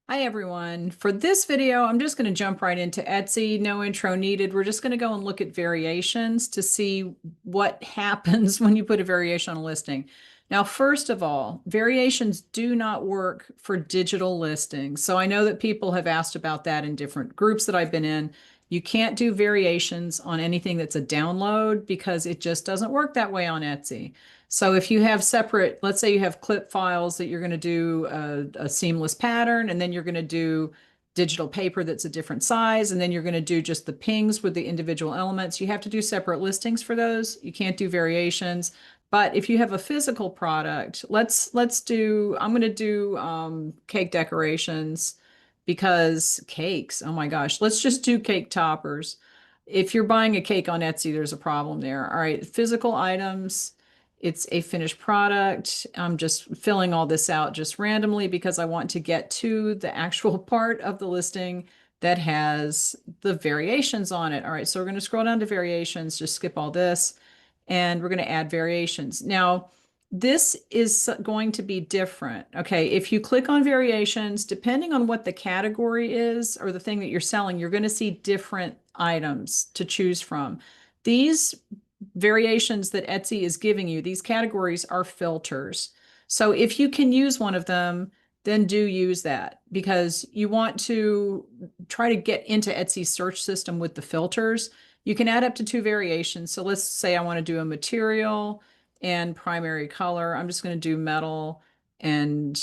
Hi everyone. For this video, I'm just going to jump right into Etsy. No intro needed. We're just going to go and look at variations to see what happens when you put a variation on a listing. Now, first of all, variations do not work for digital listings. So I know that people have asked about that in different groups that I've been in. You can't do variations on anything that's a download because it just doesn't work that way on Etsy. So if you have separate, let's say you have clip files that you're going to do a seamless pattern, and then you're going to do digital paper that's a different size, and then you're going to do just the pings with the individual elements. You have to do separate listings for those. You can't do variations. But if you have a physical product, let's do, I'm going to do cake decorations because cakes, oh my gosh, let's just do cake toppers. If you're buying a cake on Etsy, there's a problem there. All right, physical items. It's a finished product. I'm just filling all this out just randomly because I want to get to the actual part of the listing that has the variations on it. All right, so we're going to scroll down to variations, just skip all this, and we're going to add variations. Now, this is going to be different. Okay, if you click on variations, depending on what the category is or the thing that you're selling, you're going to see different items to choose from. These variations that Etsy is giving you, these categories are filters. So if you can use one of them, then do use that because you want to try to get into Etsy's search system with the filters. You can add up to 2 variations. So let's say I want to do a material and primary color. I'm just going to do metal and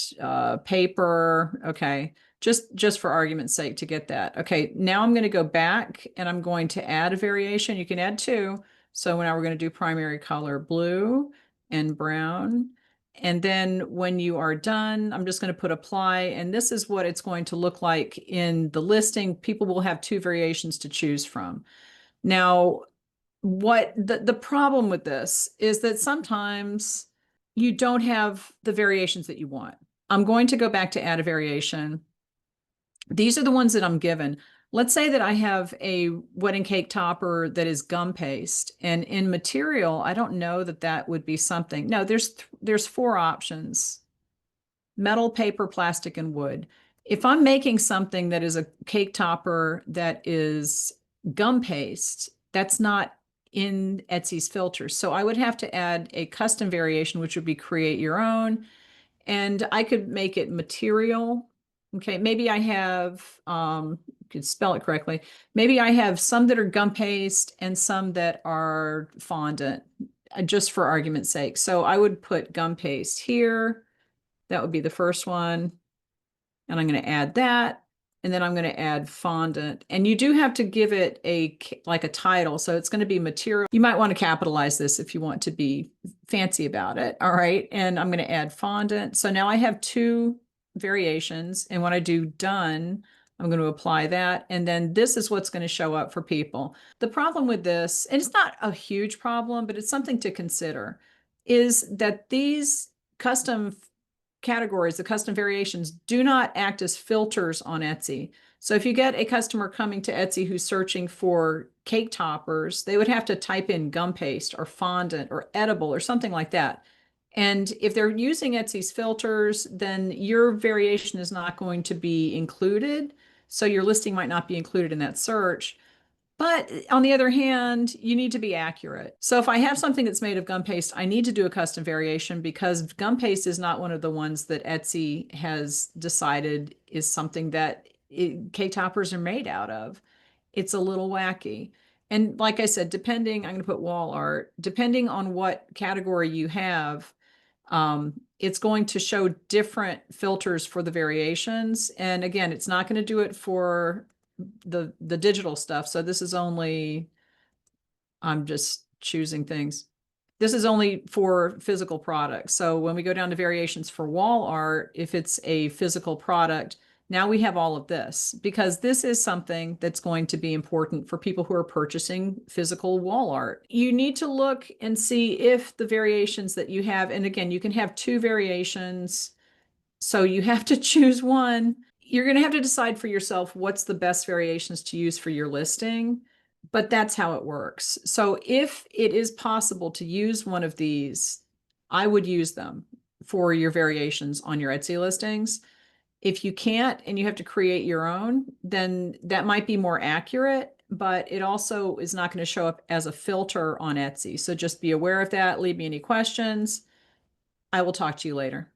paper. Okay. Just for argument's sake to get that. Okay. Now I'm going to go back and I'm going to add a variation. You can add 2. So now we're going to do primary color blue and brown. And then when you are done, I'm just going to put apply. And this is what it's going to look like in the listing. People will have 2 variations to choose from. Now, what the problem with this is that sometimes you don't have the variations that you want. I'm going to go back to add a variation. These are the ones that I'm given. Let's say that I have a wedding cake topper that is gum paste, and in material, I don't know that that would be something. No, there's 4 options: metal, paper, plastic, and wood. If I'm making something that is a cake topper that is gum paste, that's not in Etsy's filters. So I would have to add a custom variation, which would be create your own, and I could make it material. Okay, maybe I have, could spell it correctly. Maybe I have some that are gum paste and some that are fondant, just for argument's sake. So I would put gum paste here. That would be the first one. And I'm going to add that. And then I'm going to add fondant. And you do have to give it like a title. So it's going to be material. You might want to capitalize this if you want to be fancy about it. All right. And I'm going to add fondant. So now I have 2 variations. And when I do done, I'm going to apply that. And then this is what's going to show up for people. The problem with this, and it's not a huge problem, but it's something to consider, is that these custom categories, the custom variations, do not act as filters on Etsy. So if you get a customer coming to Etsy who's searching for cake toppers, they would have to type in gum paste or fondant or edible or something like that. And if they're using Etsy's filters, then your variation is not going to be included. So your listing might not be included in that search. But on the other hand, you need to be accurate. So if I have something that's made of gum paste, I need to do a custom variation because gum paste is not one of the ones that Etsy has decided is something that cake toppers are made out of. It's a little wacky. And like I said, depending, I'm going to put wall art, depending on what category you have, it's going to show different filters for the variations. And again, it's not going to do it for the digital stuff. So this is only, I'm just choosing things. This is only for physical products. So when we go down to variations for wall art, if it's a physical product, now we have all of this because this is something that's going to be important for people who are purchasing physical wall art. You need to look and see if the variations that you have, and again, you can have 2 variations. So you have to choose one. You're going to have to decide for yourself what's the best variations to use for your listing, but that's how it works. So if it is possible to use one of these, I would use them for your variations on your Etsy listings. If you can't and you have to create your own, then that might be more accurate, but it also is not going to show up as a filter on Etsy. So just be aware of that. Leave me any questions. I will talk to you later.